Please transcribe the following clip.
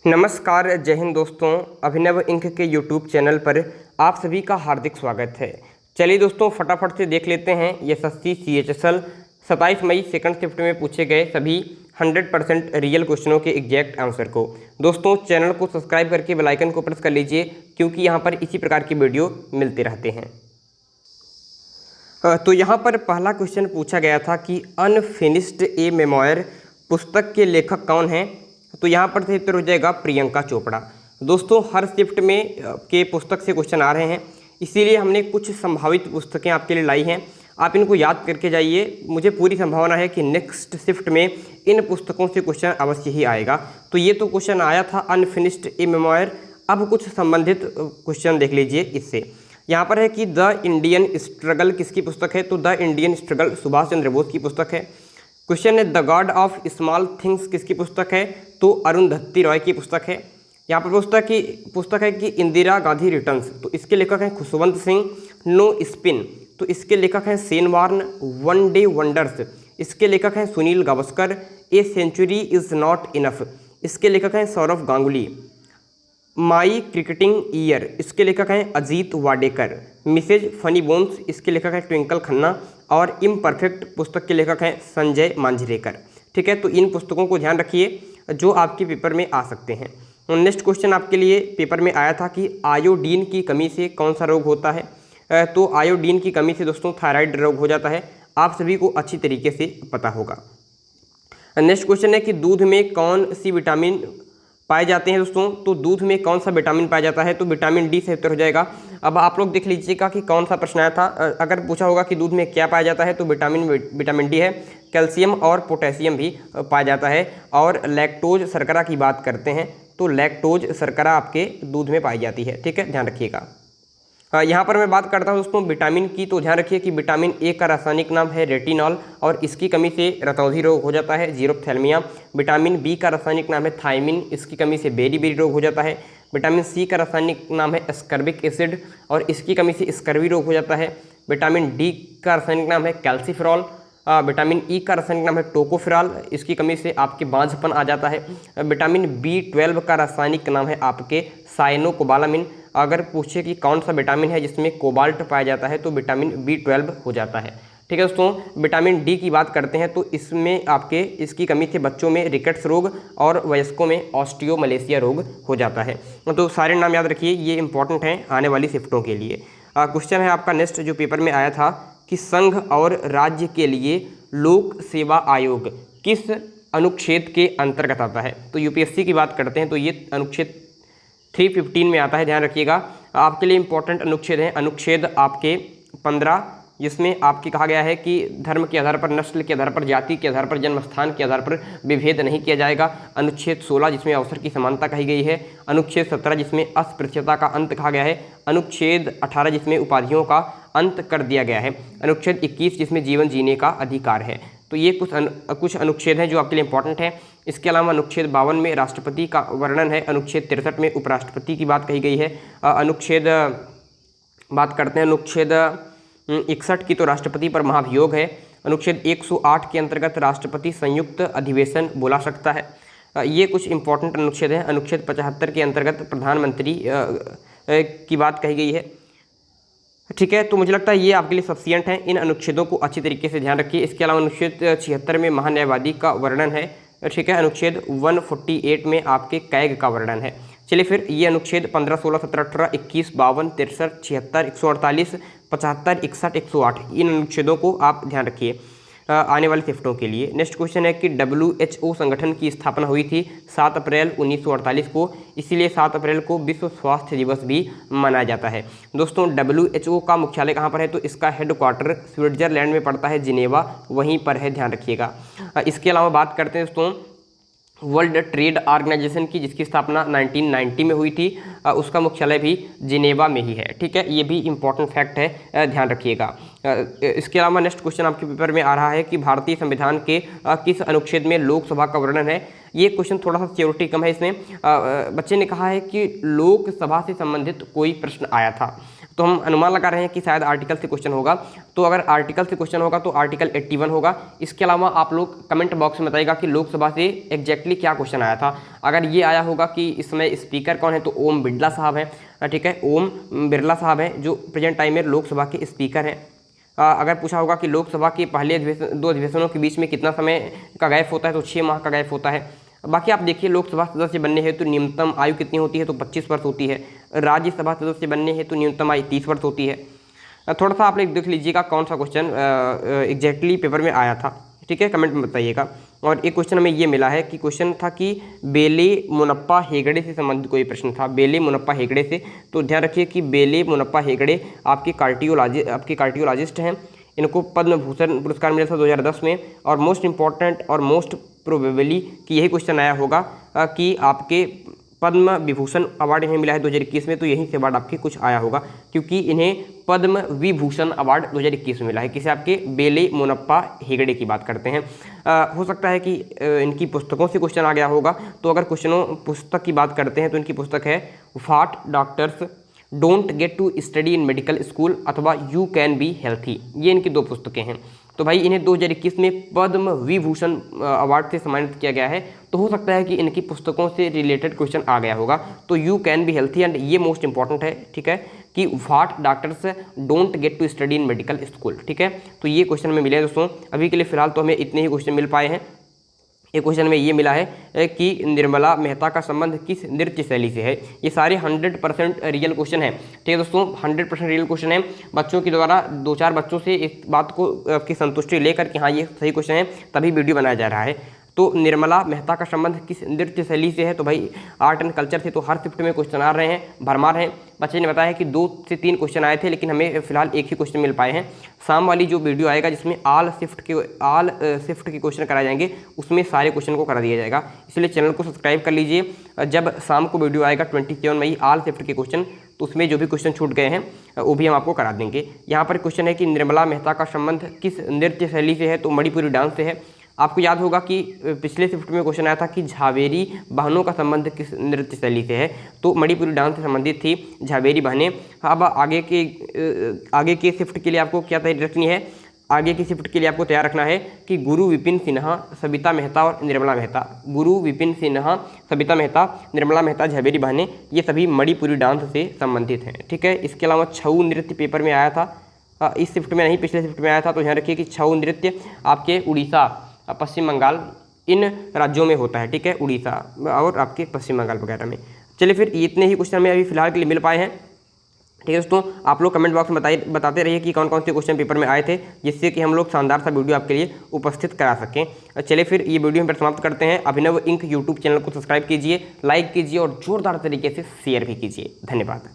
नमस्कार, जय हिंद दोस्तों। अभिनव इंक के यूट्यूब चैनल पर आप सभी का हार्दिक स्वागत है। चलिए दोस्तों, फटाफट से देख लेते हैं एसएससी CHSL 27 मई सेकंड शिफ्ट में पूछे गए सभी 100% रियल क्वेश्चनों के एग्जैक्ट आंसर को। दोस्तों, चैनल को सब्सक्राइब करके बेल आइकन को प्रेस कर लीजिए, क्योंकि यहाँ पर इसी प्रकार की वीडियो मिलते रहते हैं। तो यहाँ पर पहला क्वेश्चन पूछा गया था कि अनफिनिश्ड ए मेमोयर पुस्तक के लेखक कौन हैं। तो यहाँ पर सही उत्तर हो जाएगा प्रियंका चोपड़ा। दोस्तों, हर शिफ्ट में के पुस्तक से क्वेश्चन आ रहे हैं, इसीलिए हमने कुछ संभावित पुस्तकें आपके लिए लाई हैं। आप इनको याद करके जाइए। मुझे पूरी संभावना है कि नेक्स्ट शिफ्ट में इन पुस्तकों से क्वेश्चन अवश्य ही आएगा। तो ये तो क्वेश्चन आया था अनफिनिश्ड ए मेमोयर। अब कुछ संबंधित क्वेश्चन देख लीजिए इससे। यहाँ पर है कि द इंडियन स्ट्रगल किसकी पुस्तक है। तो the Indian struggle Subhash Chandra Bose की पुस्तक है। क्वेश्चन है the God of small things किसकी पुस्तक है। तो अरुंधति रॉय की पुस्तक है। यहाँ पर पुस्तक है कि इंदिरा गांधी रिटर्न्स, तो इसके लेखक हैं खुशवंत सिंह। नो स्पिन, तो इसके लेखक हैं Shane Warne. One day wonders, इसके लेखक हैं Sunil Gavaskar. A century is not enough, इसके लेखक हैं Saurav Ganguly. My cricketing year, इसके लेखक हैं Ajit Wadekar. Mrs funny bones, इसके लेखक हैं ट्विंकल खन्ना। और इम्परफेक्ट पुस्तक के लेखक हैं संजय मांजरेकर। ठीक है, तो इन पुस्तकों को ध्यान रखिए जो आपके पेपर में आ सकते हैं। नेक्स्ट क्वेश्चन आपके लिए पेपर में आया था कि आयोडीन की कमी से कौन सा रोग होता है। तो आयोडीन की कमी से दोस्तों थायराइड रोग हो जाता है। आप सभी को अच्छी तरीके से पता होगा। नेक्स्ट क्वेश्चन है कि दूध में कौन सी विटामिन पाए जाते हैं दोस्तों। तो दूध में कौन सा विटामिन पाया जाता है। तो विटामिन डी से उत्तर हो जाएगा। अब आप लोग देख लीजिएगा कि कौन सा प्रश्न आया था। अगर पूछा होगा कि दूध में क्या पाया जाता है, तो विटामिन डी है। कैल्शियम और पोटेशियम भी पाया जाता है। और लैक्टोज शर्करा की बात करते हैं, तो लैक्टोज शर्करा आपके दूध में पाई जाती है। ठीक है, ध्यान रखिएगा। यहाँ पर मैं बात करता हूँ दोस्तों विटामिन की, तो ध्यान रखिए कि विटामिन ए का रासायनिक नाम है रेटिनॉल, और इसकी कमी से रतौंधी रोग हो जाता है, जीरोप्थेल्मिया। विटामिन बी का रासायनिक नाम है थायमिन, इसकी कमी से बेरी रोग हो जाता है। विटामिन सी का रासायनिक नाम है एस्कर्बिक एसिड, और इसकी कमी से स्कर्वी रोग हो जाता है। विटामिन डी का रासायनिक नाम है कैल्सीफेरॉल। विटामिन ई का रासायनिक नाम है टोकोफेरॉल, इसकी कमी से आपके बांझपन आ जाता है। विटामिन B12 का रासायनिक नाम है आपके साइनोकोबालामिन। अगर पूछे कि कौन सा विटामिन है जिसमें कोबाल्ट पाया जाता है, तो विटामिन B12 हो जाता है। ठीक है दोस्तों, विटामिन डी की बात करते हैं, तो इसमें आपके इसकी कमी से बच्चों में रिकेट्स रोग और वयस्कों में ऑस्टियोमलेशिया रोग हो जाता है। तो सारे नाम याद रखिए, ये इंपॉर्टेंट हैं आने वाली शिफ्टों के लिए। क्वेश्चन है आपका नेक्स्ट जो पेपर में आया था कि संघ और राज्य के लिए लोक सेवा आयोग किस अनुच्छेद के अंतर्गत आता है। तो यूपीएससी की बात करते हैं, तो ये अनुच्छेद 315 में आता है। ध्यान रखिएगा, आपके लिए इंपॉर्टेंट अनुच्छेद हैं। अनुच्छेद आपके 15, जिसमें आपकी कहा गया है कि धर्म के आधार पर, नस्ल के आधार पर, जाति के आधार पर, जन्म स्थान के आधार पर विभेद नहीं किया जाएगा। अनुच्छेद 16 जिसमें अवसर की समानता कही गई है। अनुच्छेद 17 जिसमें अस्पृश्यता का अंत कहा गया है। अनुच्छेद 18 जिसमें उपाधियों का अंत कर दिया गया है। अनुच्छेद 21 जिसमें जीवन जीने का अधिकार है। तो ये कुछ अनुच्छेद हैं जो आपके लिए इंपॉर्टेंट हैं। इसके अलावा अनुच्छेद 52 में राष्ट्रपति का वर्णन है। अनुच्छेद 63 में उपराष्ट्रपति की बात कही गई है। अनुच्छेद बात करते हैं अनुच्छेद 61 की, तो राष्ट्रपति पर महाभियोग है। अनुच्छेद 108 के अंतर्गत राष्ट्रपति संयुक्त अधिवेशन बुला सकता है। ये कुछ इंपॉर्टेंट अनुच्छेद हैं। अनुच्छेद 75 के अंतर्गत प्रधानमंत्री की बात कही गई है। ठीक है, तो मुझे लगता है ये आपके लिए सफिशिएंट है। इन अनुच्छेदों को अच्छी तरीके से ध्यान रखिए। इसके अलावा अनुच्छेद 76 में महान्यायवादी का वर्णन है। ठीक है, अनुच्छेद 148 में आपके कैग का वर्णन है। चलिए फिर ये अनुच्छेद 15, 16, 17, 18, 21, 52, 63, 76, 148, 75, 61, 108, इन अनुच्छेदों को आप ध्यान रखिए आने वाले शिफ्टों के लिए। नेक्स्ट क्वेश्चन है कि WHO संगठन की स्थापना हुई थी 7 अप्रैल 1948 को, इसीलिए 7 अप्रैल को विश्व स्वास्थ्य दिवस भी मनाया जाता है। दोस्तों, WHO का मुख्यालय कहाँ पर है। तो इसका हेडक्वार्टर स्विट्जरलैंड में पड़ता है, जिनेवा वहीं पर है, ध्यान रखिएगा। इसके अलावा बात करते हैं दोस्तों वर्ल्ड ट्रेड ऑर्गेनाइजेशन की, जिसकी स्थापना 1990 में हुई थी, उसका मुख्यालय भी जिनेवा में ही है। ठीक है, ये भी इंपॉर्टेंट फैक्ट है, ध्यान रखिएगा। इसके अलावा नेक्स्ट क्वेश्चन आपके पेपर में आ रहा है कि भारतीय संविधान के किस अनुच्छेद में लोकसभा का वर्णन है। ये क्वेश्चन थोड़ा सा सिक्योरिटी कम है इसमें। बच्चे ने कहा है कि लोकसभा से संबंधित कोई प्रश्न आया था, तो हम अनुमान लगा रहे हैं कि शायद आर्टिकल से क्वेश्चन होगा। तो अगर आर्टिकल से क्वेश्चन होगा तो आर्टिकल 81 होगा। इसके अलावा आप लोग कमेंट बॉक्स में बताइएगा कि लोकसभा से एग्जैक्टली क्या क्वेश्चन आया था। अगर ये आया होगा कि इसमें स्पीकर कौन है तो ओम बिरला साहब हैं, ठीक है, ओम बिरला साहब हैं जो प्रेजेंट टाइम में लोकसभा के स्पीकर हैं। अगर पूछा होगा कि लोकसभा के पहले दो अधिवेशनों के बीच में कितना समय का गैप होता है तो 6 माह का गैप होता है। बाकी आप देखिए लोकसभा सदस्य बनने हेतु तो न्यूनतम आयु कितनी होती है तो 25 वर्ष होती है। राज्यसभा सदस्य बनने हेतु तो न्यूनतम आयु 30 वर्ष होती है। थोड़ा सा आप लोग देख लीजिएगा कौन सा क्वेश्चन एग्जैक्टली पेपर में आया था, ठीक है, कमेंट में बताइएगा। और एक क्वेश्चन हमें ये मिला है कि क्वेश्चन था कि बेले मुनप्पा हेगड़े से संबंधित कोई प्रश्न था, बेले मुनप्पा हेगड़े से। तो ध्यान रखिए कि बेले मुनप्पा हेगड़े आपके कार्डियोलॉजिस्ट हैं। इनको पद्म भूषण पुरस्कार मिला था 2010 में। और मोस्ट इम्पॉर्टेंट और मोस्ट प्रोबेबली कि यही क्वेश्चन आया होगा कि आपके पद्म विभूषण अवार्ड इन्हें मिला है 2021 में, तो यहीं से अवार्ड आपके कुछ आया होगा क्योंकि इन्हें पद्म विभूषण अवार्ड 2021 में मिला है। किसे? आपके बेले मुनप्पा हेगड़े की बात करते हैं। हो सकता है कि इनकी पुस्तकों से क्वेश्चन आ गया होगा। तो अगर पुस्तक की बात करते हैं तो इनकी पुस्तक है what doctors don't get to study in medical school अथवा यू कैन बी हेल्थी, ये इनकी 2 पुस्तकें हैं। तो भाई इन्हें 2021 में पद्म विभूषण अवार्ड से सम्मानित किया गया है। तो हो सकता है कि इनकी पुस्तकों से रिलेटेड क्वेश्चन आ गया होगा। तो you can be healthy and ये मोस्ट इंपॉर्टेंट है, ठीक है, कि what doctors don't get to study in medical school, ठीक है। तो ये क्वेश्चन हमें मिले हैं दोस्तों। अभी के लिए फिलहाल तो हमें इतने ही क्वेश्चन मिल पाए हैं। एक क्वेश्चन में ये मिला है कि निर्मला मेहता का संबंध किस नृत्य शैली से है। ये सारे 100% रियल क्वेश्चन है, ठीक है दोस्तों, 100% रियल क्वेश्चन है। बच्चों के द्वारा 2-4 बच्चों से इस बात को की संतुष्टि लेकर कि हाँ ये सही क्वेश्चन है तभी वीडियो बनाया जा रहा है। तो निर्मला मेहता का संबंध किस नृत्य शैली से है, तो भाई आर्ट एंड कल्चर से। तो हर शिफ्ट में क्वेश्चन आ रहे हैं, भरमार हैं। बच्चे ने बताया कि 2 से 3 क्वेश्चन आए थे लेकिन हमें फिलहाल एक ही क्वेश्चन मिल पाए हैं। शाम वाली जो वीडियो आएगा जिसमें आल शिफ्ट के क्वेश्चन कराए जाएंगे उसमें सारे क्वेश्चन को करा दिया जाएगा, इसलिए चैनल को सब्सक्राइब कर लीजिए। जब शाम को वीडियो आएगा 27 मई आल शिफ्ट के क्वेश्चन, तो उसमें जो भी क्वेश्चन छूट गए हैं वो भी हम आपको करा देंगे। यहाँ पर क्वेश्चन है कि निर्मला मेहता का संबंध किस नृत्य शैली से है, तो मणिपुरी डांस से है। आपको याद होगा कि पिछले शिफ्ट में क्वेश्चन आया था कि झावेरी बहनों का संबंध किस नृत्य शैली से है, तो मणिपुरी डांस से संबंधित थी झावेरी बहनें। अब आगे के शिफ्ट के लिए आपको क्या तैयारी रखनी है, आगे की शिफ्ट के लिए आपको तैयार रखना है कि गुरु विपिन सिन्हा, सबिता मेहता और निर्मला मेहता, गुरु विपिन सिन्हा, सबिता मेहता, निर्मला मेहता, झावेरी बहनें, ये सभी मणिपुरी डांस से संबंधित हैं, ठीक है। इसके अलावा छऊ नृत्य पेपर में आया था, इस शिफ्ट में नहीं पिछले शिफ्ट में आया था। तो ध्यान रखिए कि छऊ नृत्य आपके उड़ीसा, पश्चिम बंगाल, इन राज्यों में होता है, ठीक है, उड़ीसा और आपके पश्चिम बंगाल वगैरह में। चलिए फिर इतने ही क्वेश्चन हमें अभी फिलहाल के लिए मिल पाए हैं, ठीक है दोस्तों। आप लोग कमेंट बॉक्स में बताते रहिए कि कौन कौन से क्वेश्चन पेपर में आए थे, जिससे कि हम लोग शानदार सा वीडियो आपके लिए उपस्थित करा सकें। चलिए फिर ये वीडियो हम पर समाप्त करते हैं। अभिनव इंक यूट्यूब चैनल को सब्सक्राइब कीजिए, लाइक कीजिए और जोरदार तरीके से शेयर भी कीजिए। धन्यवाद।